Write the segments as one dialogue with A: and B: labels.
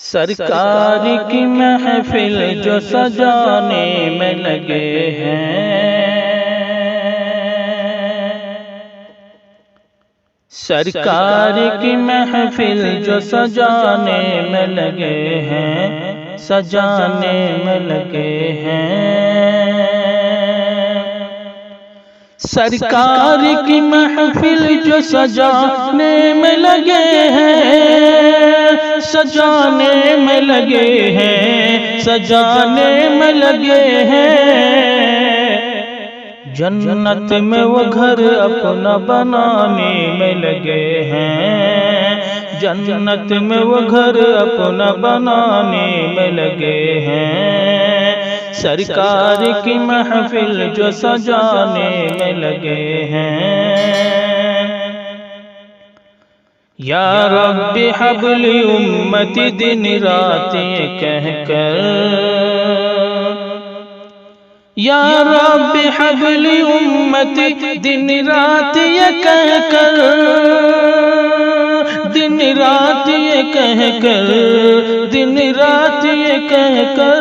A: سرکار کی محفل جو سجانے میں لگے ہیں، سرکار کی محفل جو سجانے میں لگے ہیں، سجانے میں لگے ہیں، سرکار کی محفل جو سجانے میں لگے ہیں، سجانے میں لگے ہیں، سجانے میں لگے ہیں، جنت میں وہ گھر اپنا بنانے میں لگے ہیں، جنت میں وہ گھر اپنا بنانے میں لگے ہیں، سرکار کی محفل جو سجانے میں لگے ہیں۔ یا رب حب لی امتی دن رات یہ کہہ کر، یا رب حب لی امتی دن رات یہ کہہ کر، دن رات یہ کہہ کر، دن رات یہ کہہ کر،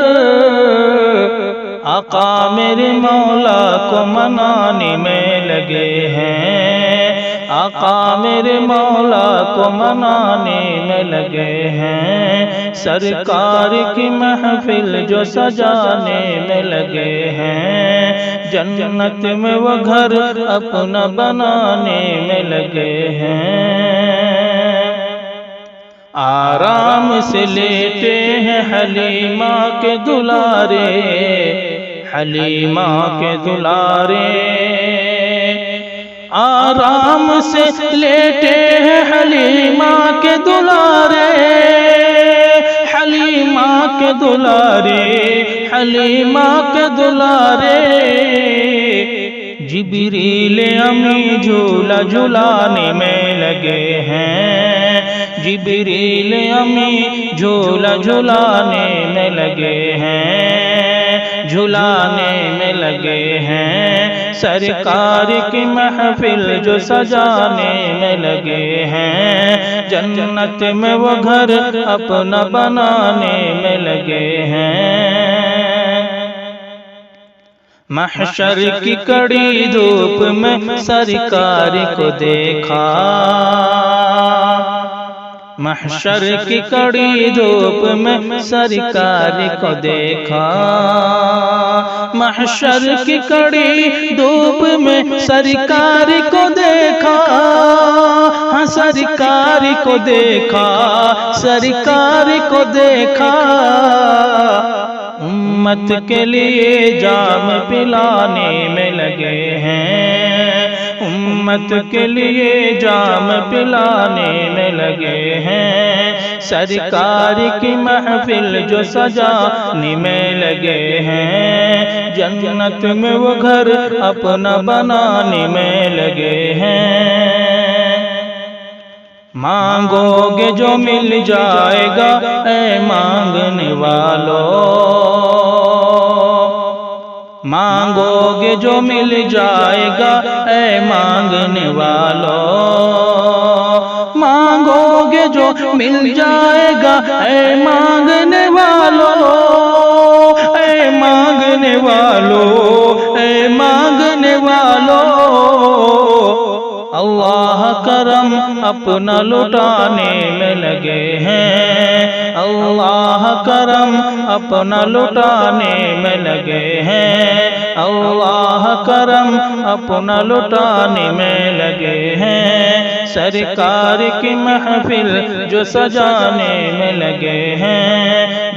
A: آقا میرے مولا کو منانے میں لگے ہیں، آقا میرے مولا کو منانے میں لگے ہیں، سرکار کی محفل جو سجانے میں لگے ہیں، جنت میں وہ گھر اپنا بنانے میں لگے ہیں، آرام سے لیٹے ہیں حلیمہ کے دلارے، حلیمہ کے دلارے، آرام سے لیٹے ہیں حلیمہ کے دلارے، حلیمہ کے دلارے، حلیمہ کے دلارے، جبریل امی جھولا جھولانے میں لگے ہیں، جبریل امی جھولا جھولانے میں لگے ہیں، جھولانے میں لگے ہیں، سرکار کی محفل جو سجانے میں لگے ہیں، جنت میں وہ گھر اپنا بنانے میں لگے ہیں، محشر کی کڑی دھوپ میں سرکار کو دیکھا، محشر کی کڑی دھوپ میں سرکار کو دیکھا، محشر کی کڑی دھوپ میں سرکار کو دیکھا، ہاں سرکار کو دیکھا، سرکار کو دیکھا، امت کے لیے جام پلانے میں لگے ہیں، امت کے لیے جام پلانے میں لگے ہیں، سرکار کی محفل جو سجانے میں لگے ہیں، جنت میں وہ گھر اپنا بنانے میں لگے ہیں، مانگو گے جو مل جائے گا اے مانگنے والو، مانگو گے جو مل جائے گا اے مانگنے والو، مانگو گے جو مل جائے گا اے مانگنے والو، اے مانگنے والو، اے مانگنے والو، اللہ کرم اپنا لٹانے میں لگے ہیں، اللہ کرم اپنا لٹانے میں لگے ہیں، اللہ کرم اپنا لٹانے میں لگے ہیں، سرکار کی محفل جو سجانے میں لگے ہیں،